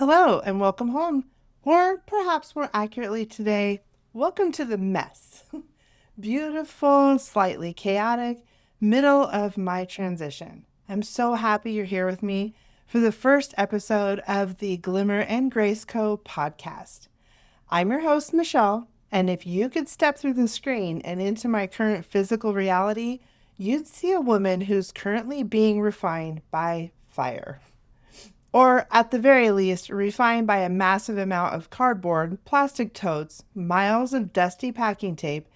Hello and welcome home. Or perhaps more accurately today, welcome to the mess. Beautiful, slightly chaotic, middle of my transition. I'm so happy you're here with me for the first episode of the Glimmer and Grace Co podcast. I'm your host, Michelle, and if you could step through the screen and into my current physical reality, you'd see a woman who's currently being refined by fire. Or, at the very least, refined by a massive amount of cardboard, plastic totes, miles of dusty packing tape,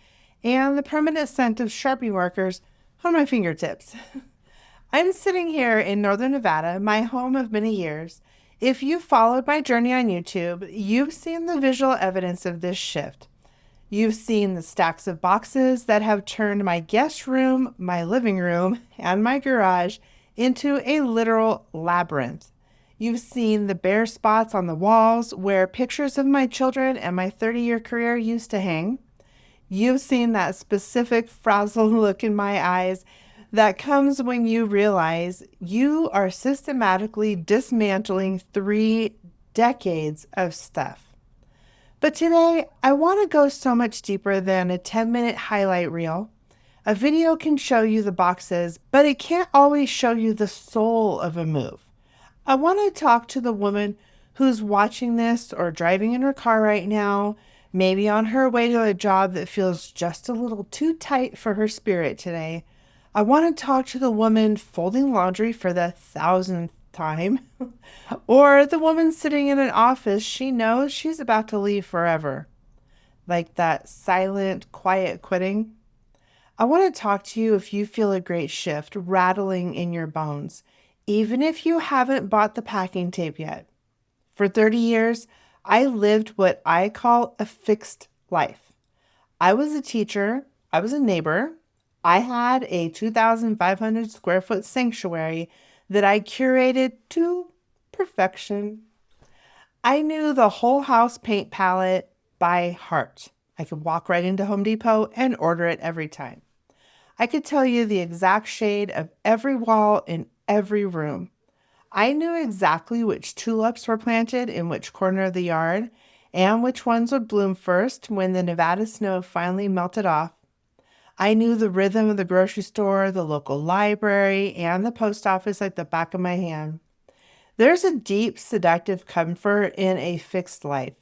and the permanent scent of Sharpie markers on my fingertips. I'm sitting here in Northern Nevada, my home of many years. If you've followed my journey on YouTube, you've seen the visual evidence of this shift. You've seen the stacks of boxes that have turned my guest room, my living room, and my garage into a literal labyrinth. You've seen the bare spots on the walls where pictures of my children and my 30-year career used to hang. You've seen that specific frazzled look in my eyes that comes when you realize you are systematically dismantling 3 decades of stuff. But today, I want to go so much deeper than a 10-minute highlight reel. A video can show you the boxes, but it can't always show you the soul of a move. I want to talk to the woman who's watching this or driving in her car right now, maybe on her way to a job that feels just a little too tight for her spirit today. I want to talk to the woman folding laundry for the 1,000th time, or the woman sitting in an office she knows she's about to leave forever. Like that silent, quiet quitting. I want to talk to you if you feel a great shift rattling in your bones, even if you haven't bought the packing tape yet. For 30 years, I lived what I call a fixed life. I was a teacher, I was a neighbor, I had a 2,500 square foot sanctuary that I curated to perfection. I knew the whole house paint palette by heart. I could walk right into Home Depot and order it every time. I could tell you the exact shade of every wall in every room. I knew exactly which tulips were planted in which corner of the yard and which ones would bloom first when the Nevada snow finally melted off. I knew the rhythm of the grocery store, the local library, and the post office like the back of my hand. There's a deep, seductive comfort in a fixed life.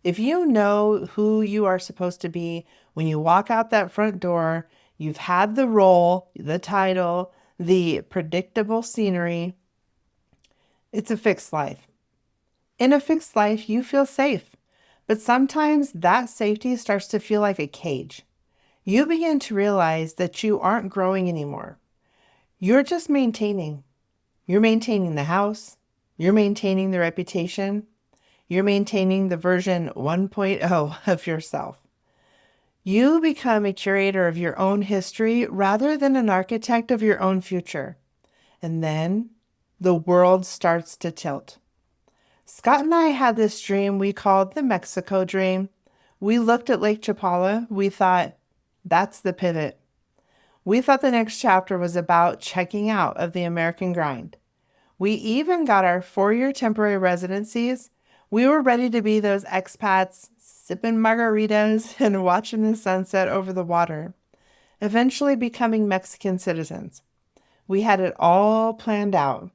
If you know who you are supposed to be when you walk out that front door, you've had the role, the title, the predictable scenery. It's a fixed life. In a fixed life, you feel safe, but sometimes that safety starts to feel like a cage. You begin to realize that you aren't growing anymore. You're just maintaining. You're maintaining the house. You're maintaining the reputation. You're maintaining the version 1.0 of yourself. You become a curator of your own history rather than an architect of your own future. And then the world starts to tilt. Scott and I had this dream we called the Mexico dream. We looked at Lake Chapala. We thought, that's the pivot. We thought the next chapter was about checking out of the American grind. We even got our 4-year temporary residencies. We were ready to be those expats sipping margaritas and watching the sunset over the water, eventually becoming Mexican citizens. We had it all planned out,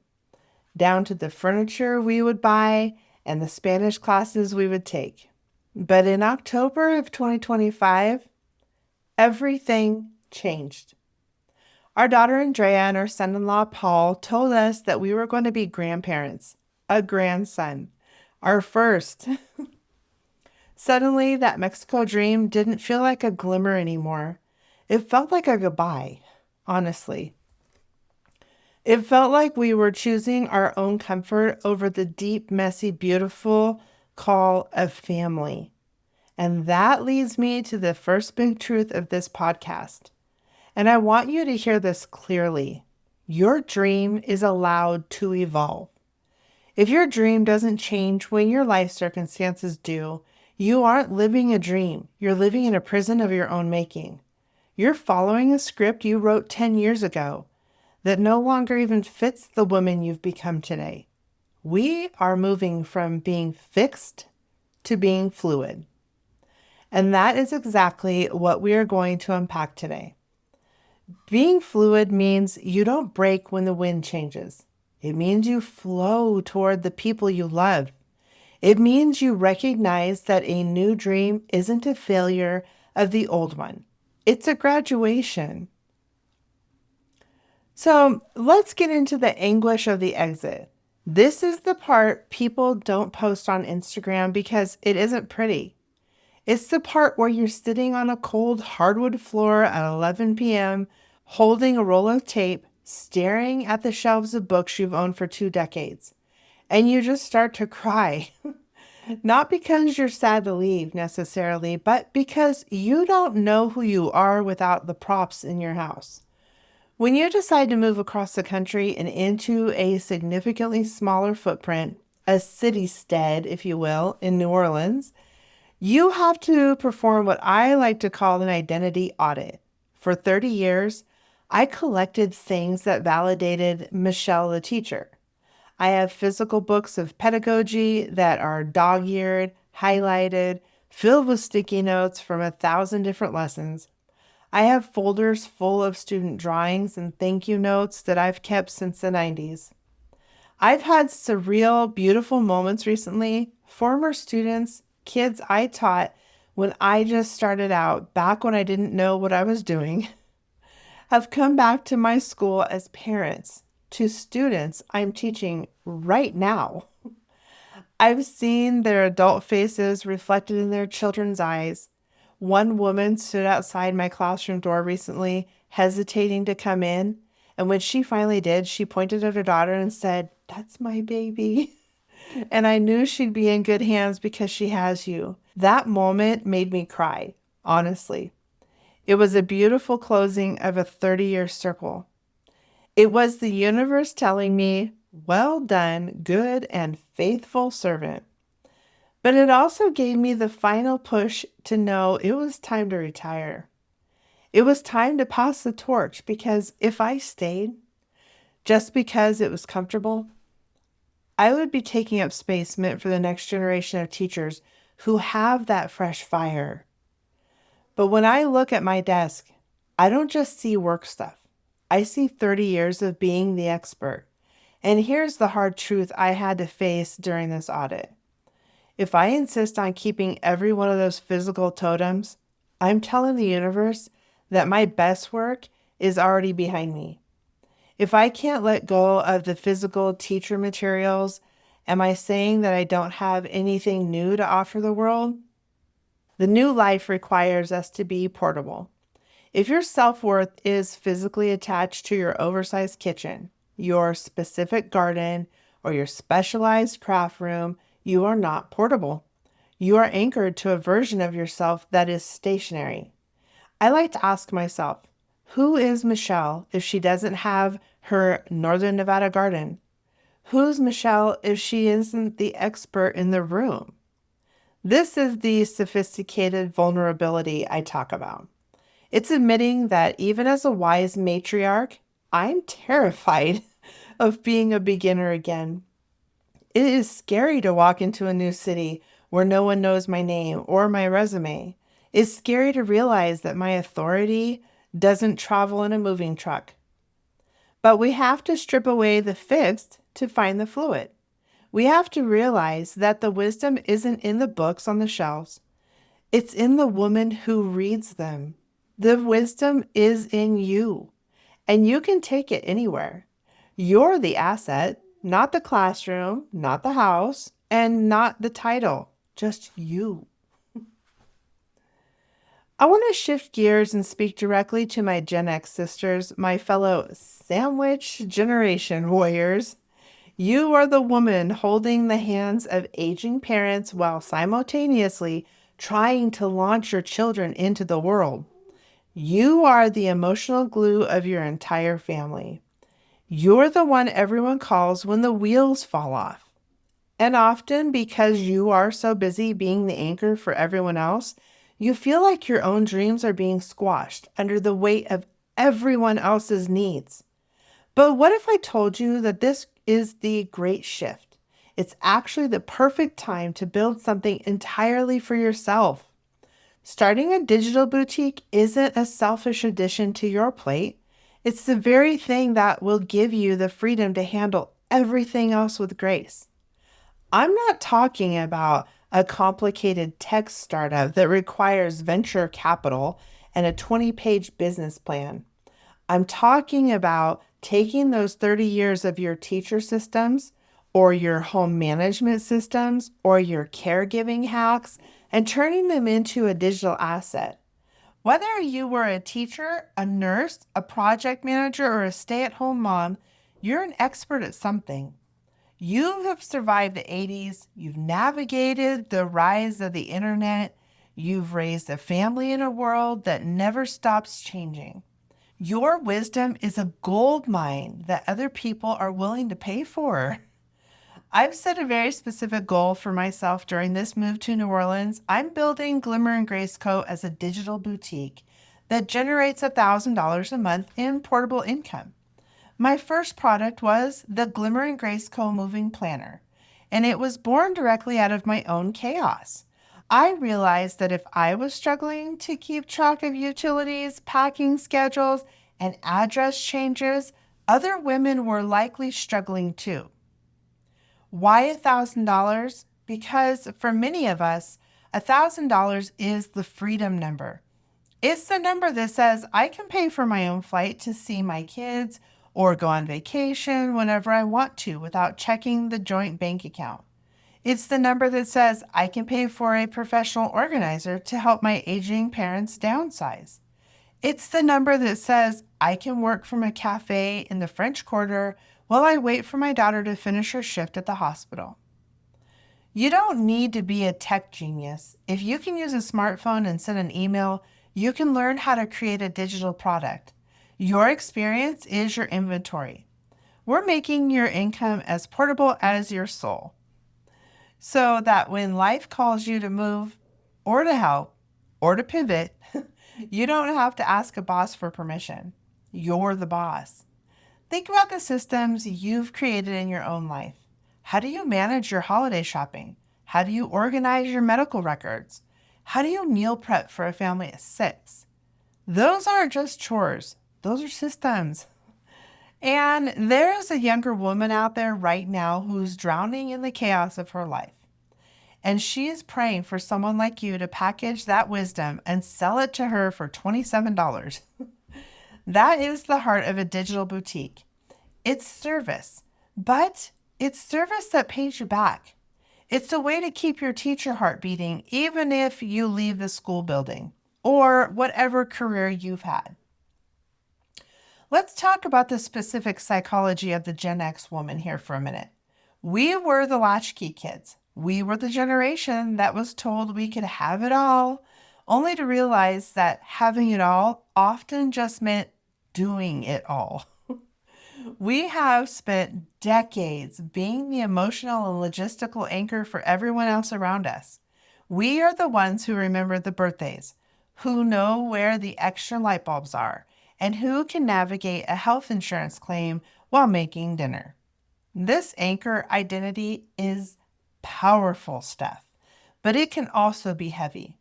down to the furniture we would buy and the Spanish classes we would take. But in October of 2025, everything changed. Our daughter Andrea and our son-in-law Paul told us that we were going to be grandparents, a grandson, our first. Suddenly, that Mexico dream didn't feel like a glimmer anymore. It felt like a goodbye, honestly. It felt like we were choosing our own comfort over the deep, messy, beautiful call of family. And that leads me to the first big truth of this podcast. And I want you to hear this clearly. Your dream is allowed to evolve. If your dream doesn't change when your life circumstances do, you aren't living a dream. You're living in a prison of your own making. You're following a script you wrote 10 years ago that no longer even fits the woman you've become today. We are moving from being fixed to being fluid. And that is exactly what we are going to unpack today. Being fluid means you don't break when the wind changes. It means you flow toward the people you love. It means you recognize that a new dream isn't a failure of the old one. It's a graduation. So let's get into the anguish of the exit. This is the part people don't post on Instagram because it isn't pretty. It's the part where you're sitting on a cold hardwood floor at 11 p.m., holding a roll of tape, staring at the shelves of books you've owned for 2 decades, and you just start to cry. Not because you're sad to leave necessarily, but because you don't know who you are without the props in your house. When you decide to move across the country and into a significantly smaller footprint, a city-stead, if you will, in New Orleans, you have to perform what I like to call an identity audit. For 30 years, I collected things that validated Michelle the teacher. I have physical books of pedagogy that are dog-eared, highlighted, filled with sticky notes from 1,000 different lessons. I have folders full of student drawings and thank you notes that I've kept since the 90s. I've had surreal, beautiful moments recently. Former students, kids I taught when I just started out, back when I didn't know what I was doing, have come back to my school as parents to students I'm teaching right now. I've seen their adult faces reflected in their children's eyes. One woman stood outside my classroom door recently, hesitating to come in. And when she finally did, she pointed at her daughter and said, "That's my baby." And I knew she'd be in good hands because she has you. That moment made me cry, honestly. It was a beautiful closing of a 30-year circle. It was the universe telling me, "Well done, good and faithful servant." But it also gave me the final push to know it was time to retire. It was time to pass the torch because if I stayed just because it was comfortable, I would be taking up space meant for the next generation of teachers who have that fresh fire. But when I look at my desk, I don't just see work stuff. I see 30 years of being the expert. And here's the hard truth I had to face during this audit. If I insist on keeping every one of those physical totems, I'm telling the universe that my best work is already behind me. If I can't let go of the physical teacher materials, am I saying that I don't have anything new to offer the world? The new life requires us to be portable. If your self-worth is physically attached to your oversized kitchen, your specific garden, or your specialized craft room, you are not portable. You are anchored to a version of yourself that is stationary. I like to ask myself, who is Michelle if she doesn't have her Northern Nevada garden? Who's Michelle if she isn't the expert in the room? This is the sophisticated vulnerability I talk about. It's admitting that even as a wise matriarch, I'm terrified of being a beginner again. It is scary to walk into a new city where no one knows my name or my resume. It's scary to realize that my authority doesn't travel in a moving truck. But we have to strip away the fixed to find the fluid. We have to realize that the wisdom isn't in the books on the shelves. It's in the woman who reads them. The wisdom is in you, and you can take it anywhere. You're the asset, not the classroom, not the house, and not the title, just you. I want to shift gears and speak directly to my Gen X sisters, my fellow sandwich generation warriors. You are the woman holding the hands of aging parents while simultaneously trying to launch your children into the world. You are the emotional glue of your entire family. You're the one everyone calls when the wheels fall off. And often, because you are so busy being the anchor for everyone else, you feel like your own dreams are being squashed under the weight of everyone else's needs. But what if I told you that this is the great shift? It's actually the perfect time to build something entirely for yourself. Starting a digital boutique isn't a selfish addition to your plate. It's the very thing that will give you the freedom to handle everything else with grace. I'm not talking about a complicated tech startup that requires venture capital and a 20-page business plan. I'm talking about taking those 30 years of your teacher systems or your home management systems or your caregiving hacks and turning them into a digital asset. Whether you were a teacher, a nurse, a project manager, or a stay-at-home mom, you're an expert at something. You have survived the 80s. You've navigated the rise of the internet. You've raised a family in a world that never stops changing. Your wisdom is a gold mine that other people are willing to pay for. I've set a very specific goal for myself during this move to New Orleans. I'm building Glimmer and Grace Co. as a digital boutique that generates $1,000 a month in portable income. My first product was the Glimmer and Grace Co. Moving Planner, and it was born directly out of my own chaos. I realized that if I was struggling to keep track of utilities, packing schedules, and address changes, other women were likely struggling too. Why $1,000? Because for many of us, $1,000 is the freedom number. It's the number that says I can pay for my own flight to see my kids or go on vacation whenever I want to without checking the joint bank account. It's the number that says I can pay for a professional organizer to help my aging parents downsize. It's the number that says I can work from a cafe in the French Quarter while I wait for my daughter to finish her shift at the hospital. You don't need to be a tech genius. If you can use a smartphone and send an email, you can learn how to create a digital product. Your experience is your inventory. We're making your income as portable as your soul, so that when life calls you to move or to help or to pivot, you don't have to ask a boss for permission. You're the boss. Think about the systems you've created in your own life. How do you manage your holiday shopping? How do you organize your medical records? How do you meal prep for a family of 6? Those aren't just chores. Those are systems. And there's a younger woman out there right now who's drowning in the chaos of her life. And she is praying for someone like you to package that wisdom and sell it to her for $27. That is the heart of a digital boutique. It's service, but it's service that pays you back. It's a way to keep your teacher heart beating even if you leave the school building or whatever career you've had. Let's talk about the specific psychology of the Gen X woman here for a minute. We were the latchkey kids. We were the generation that was told we could have it all, only to realize that having it all often just meant doing it all. We have spent decades being the emotional and logistical anchor for everyone else around us. We are the ones who remember the birthdays, who know where the extra light bulbs are, and who can navigate a health insurance claim while making dinner. This anchor identity is powerful stuff, but it can also be heavy.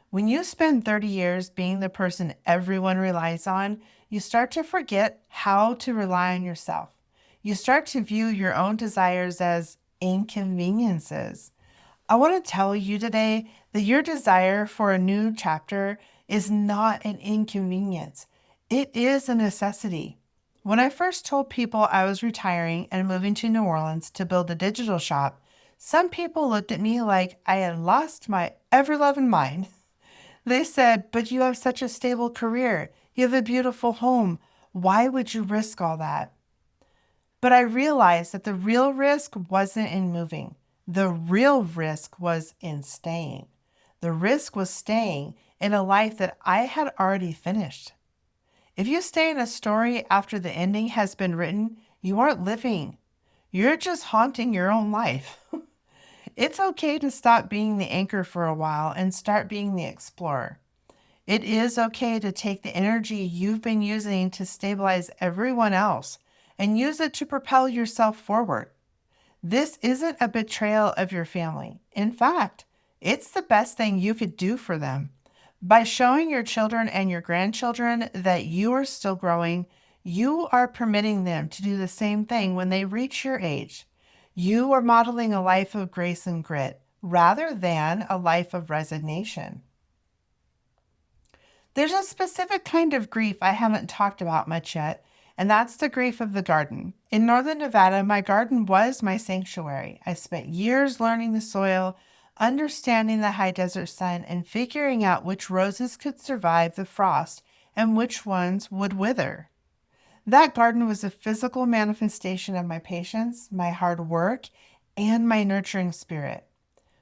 When you spend 30 years being the person everyone relies on, you start to forget how to rely on yourself. You start to view your own desires as inconveniences. I want to tell you today that your desire for a new chapter is not an inconvenience. It is a necessity. When I first told people I was retiring and moving to New Orleans to build a digital shop, some people looked at me like I had lost my ever-loving mind. They said, "But you have such a stable career. You have a beautiful home. Why would you risk all that?" But I realized that the real risk wasn't in moving. The real risk was in staying. The risk was staying in a life that I had already finished. If you stay in a story after the ending has been written, you aren't living. You're just haunting your own life. It's okay to stop being the anchor for a while and start being the explorer. It is okay to take the energy you've been using to stabilize everyone else and use it to propel yourself forward. This isn't a betrayal of your family. In fact, it's the best thing you could do for them. By showing your children and your grandchildren that you are still growing, you are permitting them to do the same thing when they reach your age. You are modeling a life of grace and grit rather than a life of resignation. There's a specific kind of grief I haven't talked about much yet, and that's the grief of the garden. In northern Nevada, my garden was my sanctuary. I spent years learning the soil, understanding the high desert sun, and figuring out which roses could survive the frost and which ones would wither. That garden was a physical manifestation of my patience, my hard work, and my nurturing spirit.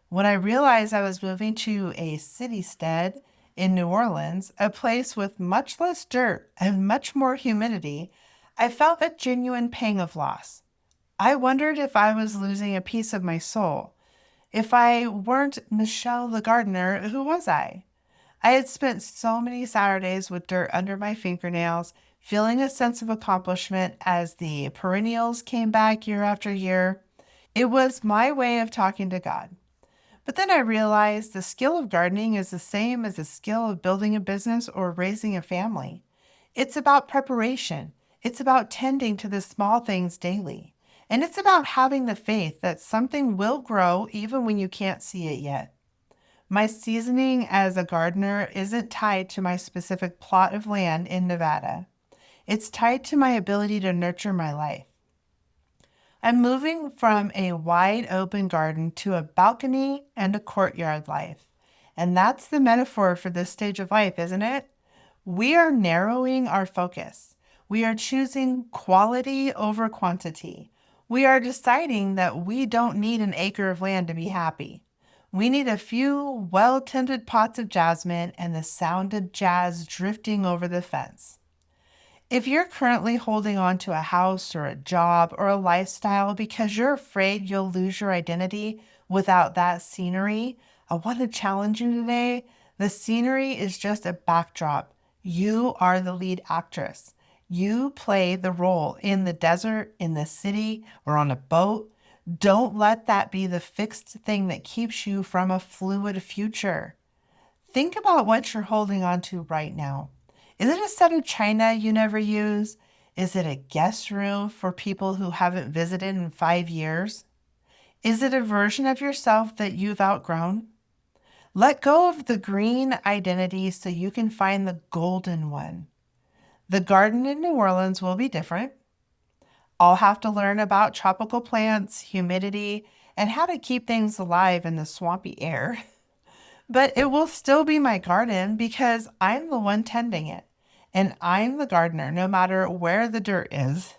When I realized I was moving to a city-stead in New Orleans, a place with much less dirt and much more humidity, I felt a genuine pang of loss. I wondered if I was losing a piece of my soul. If I weren't Michelle the gardener, who was I? I had spent so many Saturdays with dirt under my fingernails, feeling a sense of accomplishment as the perennials came back year after year. It was my way of talking to God. But then I realized the skill of gardening is the same as the skill of building a business or raising a family. It's about preparation. It's about tending to the small things daily. And it's about having the faith that something will grow even when you can't see it yet. My seasoning as a gardener isn't tied to my specific plot of land in Nevada. It's tied to my ability to nurture my life. I'm moving from a wide open garden to a balcony and a courtyard life. And that's the metaphor for this stage of life, isn't it? We are narrowing our focus. We are choosing quality over quantity. We are deciding that we don't need an acre of land to be happy. We need a few well-tended pots of jasmine and the sound of jazz drifting over the fence. If you're currently holding on to a house or a job or a lifestyle because you're afraid you'll lose your identity without that scenery, I want to challenge you today. The scenery is just a backdrop. You are the lead actress. You play the role in the desert, in the city, or on a boat. Don't let that be the fixed thing that keeps you from a fluid future. Think about what you're holding on to right now. Is it a set of china you never use? Is it a guest room for people who haven't visited in 5 years? Is it a version of yourself that you've outgrown? Let go of the green identity so you can find the golden one. The garden in New Orleans will be different. I'll have to learn about tropical plants, humidity, and how to keep things alive in the swampy air. But it will still be my garden because I'm the one tending it. And I'm the gardener, no matter where the dirt is.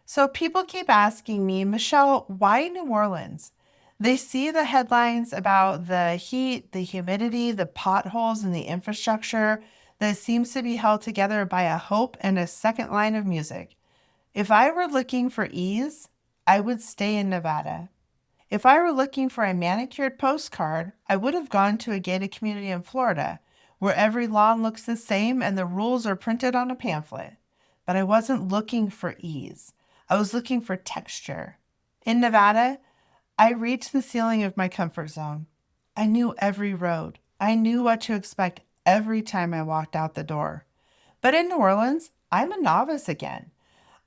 So people keep asking me, Michelle, why New Orleans? They see the headlines about the heat, the humidity, the potholes, and the infrastructure that seems to be held together by a hope and a second line of music. If I were looking for ease, I would stay in Nevada. If I were looking for a manicured postcard, I would have gone to a gated community in Florida, where every lawn looks the same and the rules are printed on a pamphlet. But I wasn't looking for ease. I was looking for texture. In Nevada, I reached the ceiling of my comfort zone. I knew every road. I knew what to expect every time I walked out the door. But in New Orleans, I'm a novice again.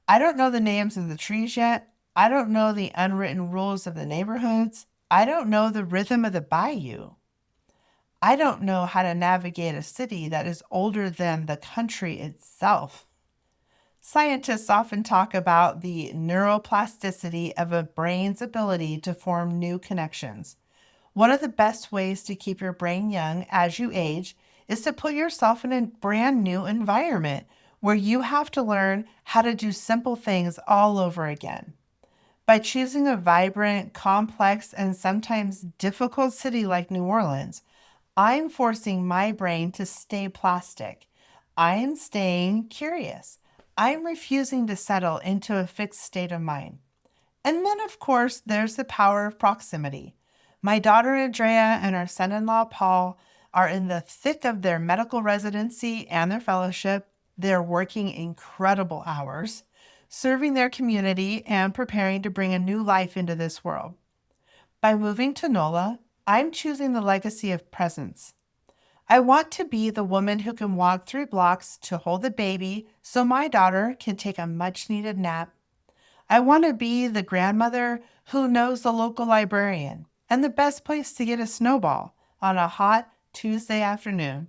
I don't know the names of the trees yet. I don't know the unwritten rules of the neighborhoods. I don't know the rhythm of the bayou. I don't know how to navigate a city that is older than the country itself. Scientists often talk about the neuroplasticity of a brain's ability to form new connections. One of the best ways to keep your brain young as you age is to put yourself in a brand new environment where you have to learn how to do simple things all over again. By choosing a vibrant, complex, and sometimes difficult city like New Orleans, I'm forcing my brain to stay plastic. I'm staying curious. I'm refusing to settle into a fixed state of mind. And then, of course, there's the power of proximity. My daughter Andrea and our son-in-law Paul are in the thick of their medical residency and their fellowship. They're working incredible hours. serving their community and preparing to bring a new life into this world. By moving to NOLA, I'm choosing the legacy of presence. I want to be the woman who can walk 3 blocks to hold the baby so my daughter can take a much-needed nap. I want to be the grandmother who knows the local librarian and the best place to get a snowball on a hot Tuesday afternoon.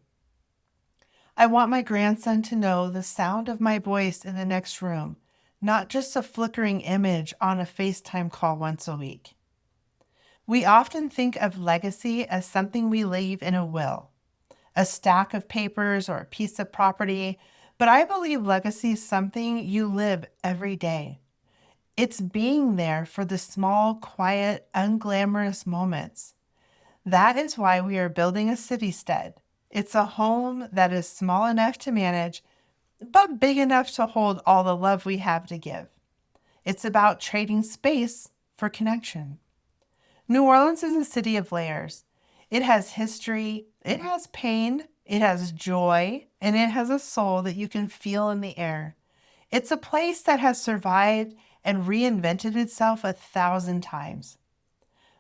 I want my grandson to know the sound of my voice in the next room, not just a flickering image on a FaceTime call once a week. We often think of legacy as something we leave in a will, a stack of papers or a piece of property, but I believe legacy is something you live every day. It's being there for the small, quiet, unglamorous moments. That is why we are building a city-stead. It's a home that is small enough to manage, but big enough to hold all the love we have to give. It's about trading space for connection. New Orleans is a city of layers. It has history, it has pain, it has joy, and it has a soul that you can feel in the air. It's a place that has survived and reinvented itself 1,000 times.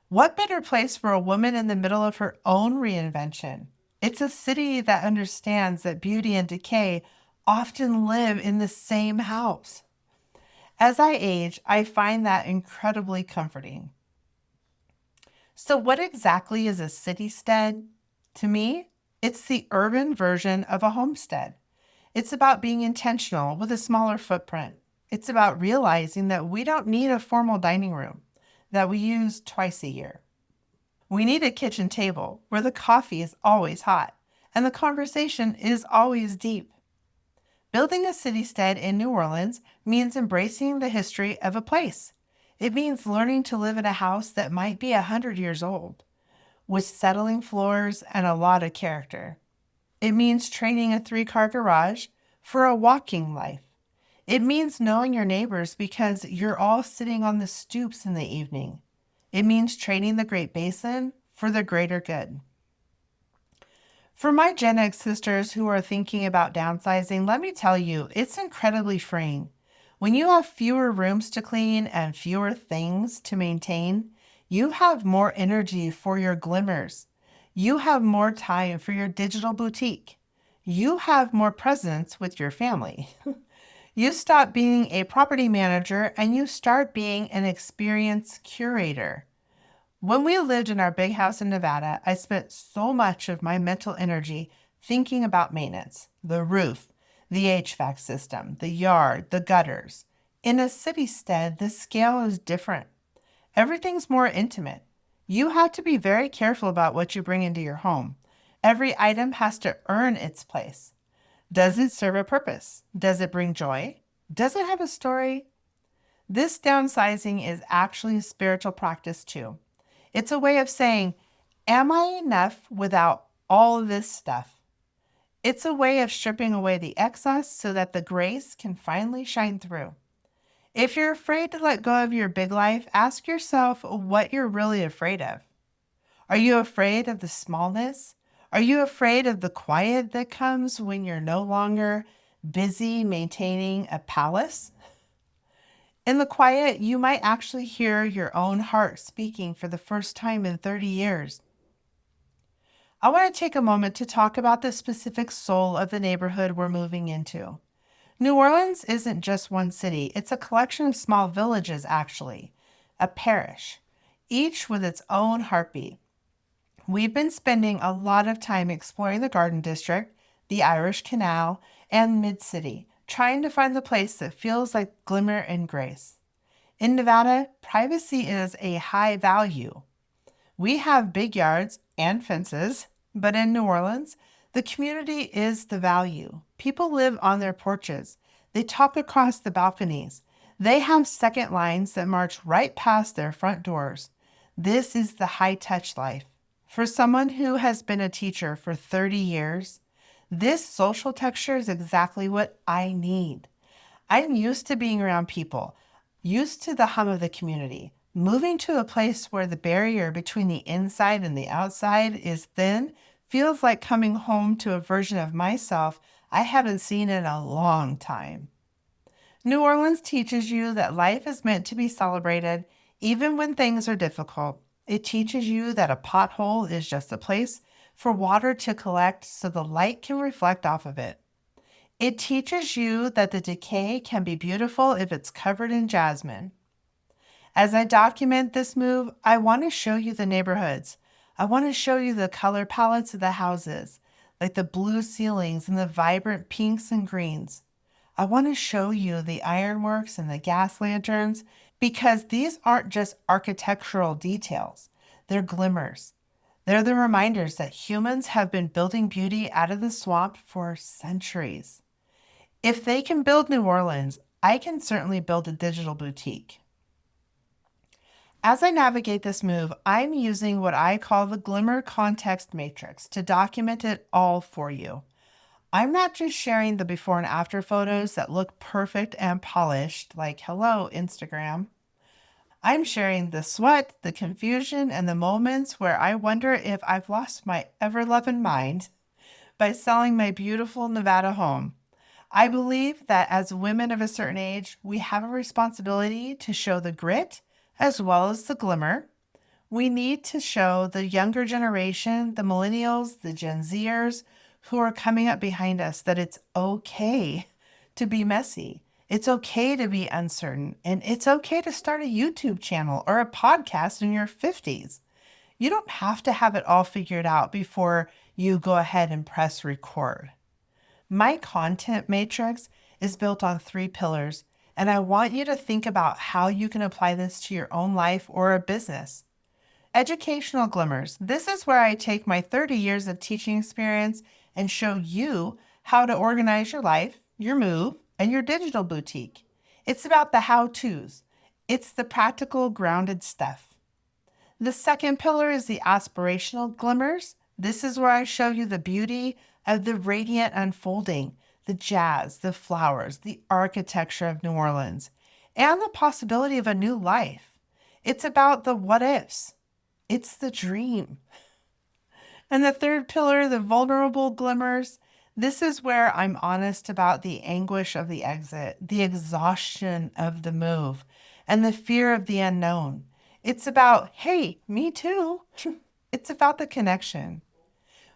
What better place for a woman in the middle of her own reinvention? It's a city that understands that beauty and decay often live in the same house. As I age, I find that incredibly comforting. So what exactly is a city-stead? To me, it's the urban version of a homestead. It's about being intentional with a smaller footprint. It's about realizing that we don't need a formal dining room that we use twice a year. We need a kitchen table where the coffee is always hot and the conversation is always deep. Building a city-stead in New Orleans means embracing the history of a place. It means learning to live in a house that might be 100 years old, with settling floors and a lot of character. It means training a 3-car garage for a walking life. It means knowing your neighbors because you're all sitting on the stoops in the evening. It means trading the Great Basin for the greater good. For my Gen X sisters who are thinking about downsizing, let me tell you, it's incredibly freeing. When you have fewer rooms to clean and fewer things to maintain, you have more energy for your glimmers. You have more time for your digital boutique. You have more presence with your family. You stop being a property manager and you start being an experience curator. When we lived in our big house in Nevada, I spent so much of my mental energy thinking about maintenance, the roof, the HVAC system, the yard, the gutters. In a city-stead, the scale is different. Everything's more intimate. You have to be very careful about what you bring into your home. Every item has to earn its place. Does it serve a purpose? Does it bring joy? Does it have a story? This downsizing is actually a spiritual practice too. It's a way of saying, am I enough without all of this stuff? It's a way of stripping away the excess so that the grace can finally shine through. If you're afraid to let go of your big life, ask yourself what you're really afraid of. Are you afraid of the smallness? Are you afraid of the quiet that comes when you're no longer busy maintaining a palace? In the quiet, you might actually hear your own heart speaking for the first time in 30 years. I want to take a moment to talk about the specific soul of the neighborhood we're moving into. New Orleans isn't just one city, it's a collection of small villages, actually, a parish, each with its own heartbeat. We've been spending a lot of time exploring the Garden District, the Irish Canal, and Mid-City, trying to find the place that feels like Glimmer and Grace. In Nevada, privacy is a high value. We have big yards and fences, but in New Orleans, the community is the value. People live on their porches. They talk across the balconies. They have second lines that march right past their front doors. This is the high-touch life. For someone who has been a teacher for 30 years, this social texture is exactly what I need. I'm used to being around people, used to the hum of the community. Moving to a place where the barrier between the inside and the outside is thin feels like coming home to a version of myself I haven't seen in a long time. New Orleans teaches you that life is meant to be celebrated even when things are difficult. It teaches you that a pothole is just a place for water to collect so the light can reflect off of it. It teaches you that the decay can be beautiful if it's covered in jasmine. As I document this move, I want to show you the neighborhoods. I want to show you the color palettes of the houses, like the blue ceilings and the vibrant pinks and greens. I want to show you the ironworks and the gas lanterns because these aren't just architectural details, they're glimmers. They're the reminders that humans have been building beauty out of the swamp for centuries. If they can build New Orleans, I can certainly build a digital boutique. As I navigate this move, I'm using what I call the Glimmer Context Matrix to document it all for you. I'm not just sharing the before and after photos that look perfect and polished, like hello, Instagram. I'm sharing the sweat, the confusion, and the moments where I wonder if I've lost my ever-loving mind by selling my beautiful Nevada home. I believe that as women of a certain age, we have a responsibility to show the grit as well as the glimmer. We need to show the younger generation, the millennials, the Gen Zers who are coming up behind us that it's okay to be messy. It's okay to be uncertain, and it's okay to start a YouTube channel or a podcast in your 50s. You don't have to have it all figured out before you go ahead and press record. My content matrix is built on 3 pillars, and I want you to think about how you can apply this to your own life or a business. Educational glimmers. This is where I take my 30 years of teaching experience and show you how to organize your life, your move, and your digital boutique. It's about the how-tos. It's the practical, grounded stuff. The second pillar is the aspirational glimmers. This is where I show you the beauty of the radiant unfolding, the jazz, the flowers, the architecture of New Orleans, and the possibility of a new life. It's about the what ifs. It's the dream. And the third pillar, the vulnerable glimmers. This is where I'm honest about the anguish of the exit, the exhaustion of the move, and the fear of the unknown. It's about, hey, me too. It's about the connection.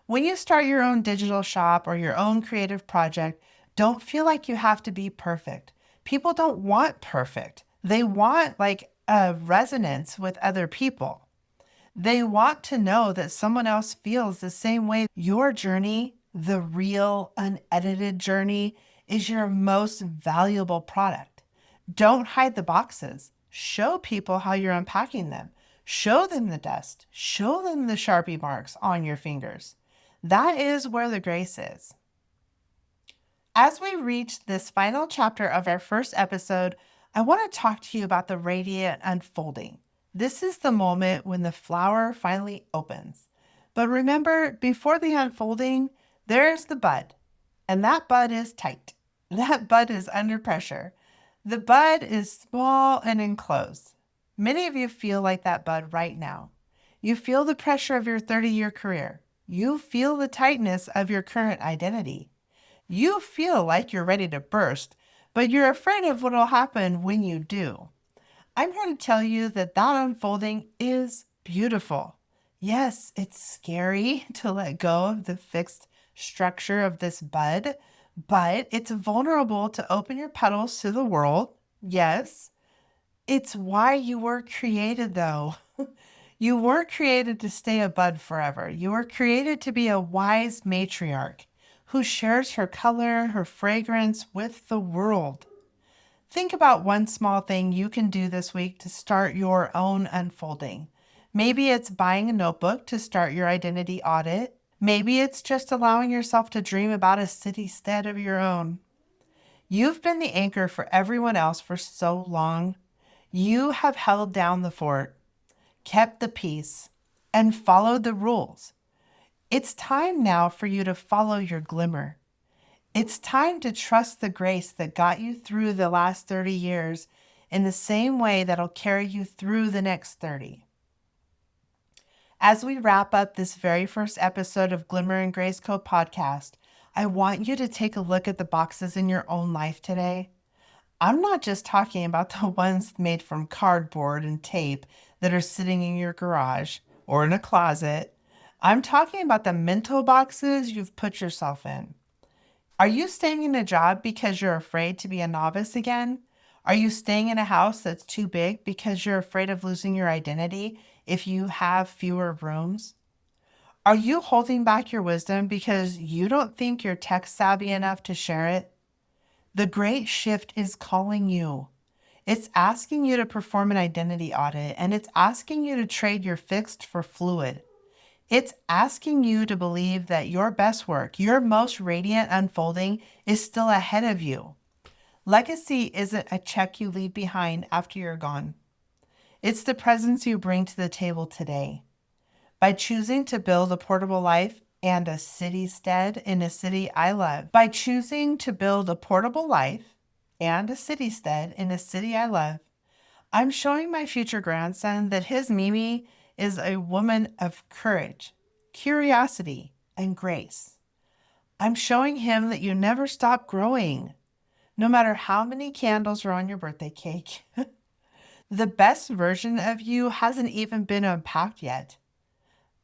When you start your own digital shop or your own creative project, don't feel like you have to be perfect. People don't want perfect. They want like a resonance with other people. They want to know that someone else feels the same way. Your journey, the real, unedited journey, is your most valuable product. Don't hide the boxes. Show people how you're unpacking them. Show them the dust. Show them the Sharpie marks on your fingers. That is where the grace is. As we reach this final chapter of our first episode, I want to talk to you about the radiant unfolding. This is the moment when the flower finally opens. But remember, before the unfolding, there's the bud. And that bud is tight. That bud is under pressure. The bud is small and enclosed. Many of you feel like that bud right now. You feel the pressure of your 30-year career. You feel the tightness of your current identity. You feel like you're ready to burst, but you're afraid of what will happen when you do. I'm here to tell you that that unfolding is beautiful. Yes, it's scary to let go of the fixed structure of this bud, but it's vulnerable to open your petals to the world. Yes, it's why you were created, though. You weren't created to stay a bud forever. You were created to be a wise matriarch who shares her color, her fragrance with the world. Think about one small thing you can do this week to start your own unfolding. Maybe it's buying a notebook to start your identity audit. Maybe it's just allowing yourself to dream about a city-stead of your own. You've been the anchor for everyone else for so long. You have held down the fort, kept the peace, and followed the rules. It's time now for you to follow your glimmer. It's time to trust the grace that got you through the last 30 years in the same way that'll carry you through the next 30. As we wrap up this very first episode of Glimmer and Grace Co podcast, I want you to take a look at the boxes in your own life today. I'm not just talking about the ones made from cardboard and tape that are sitting in your garage or in a closet. I'm talking about the mental boxes you've put yourself in. Are you staying in a job because you're afraid to be a novice again? Are you staying in a house that's too big because you're afraid of losing your identity if you have fewer rooms? Are you holding back your wisdom because you don't think you're tech savvy enough to share it? The great shift is calling you. It's asking you to perform an identity audit, and it's asking you to trade your fixed for fluid. It's asking you to believe that your best work, your most radiant unfolding, is still ahead of you. Legacy isn't a check you leave behind after you're gone. It's the presence you bring to the table today. By choosing to build a portable life and a city stead in a city I love. By choosing to build a portable life and a city stead in a city I love, I'm showing my future grandson that his Mimi is a woman of courage, curiosity, and grace. I'm showing him that you never stop growing, no matter how many candles are on your birthday cake. The best version of you hasn't even been unpacked yet.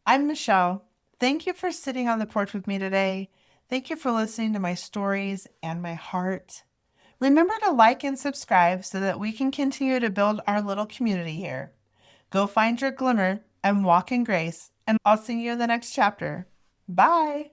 I'm Michelle. Thank you for sitting on the porch with me today. Thank you for listening to my stories and my heart. Remember to like and subscribe so that we can continue to build our little community here. Go find your glimmer and walk in grace, and I'll see you in the next chapter. Bye.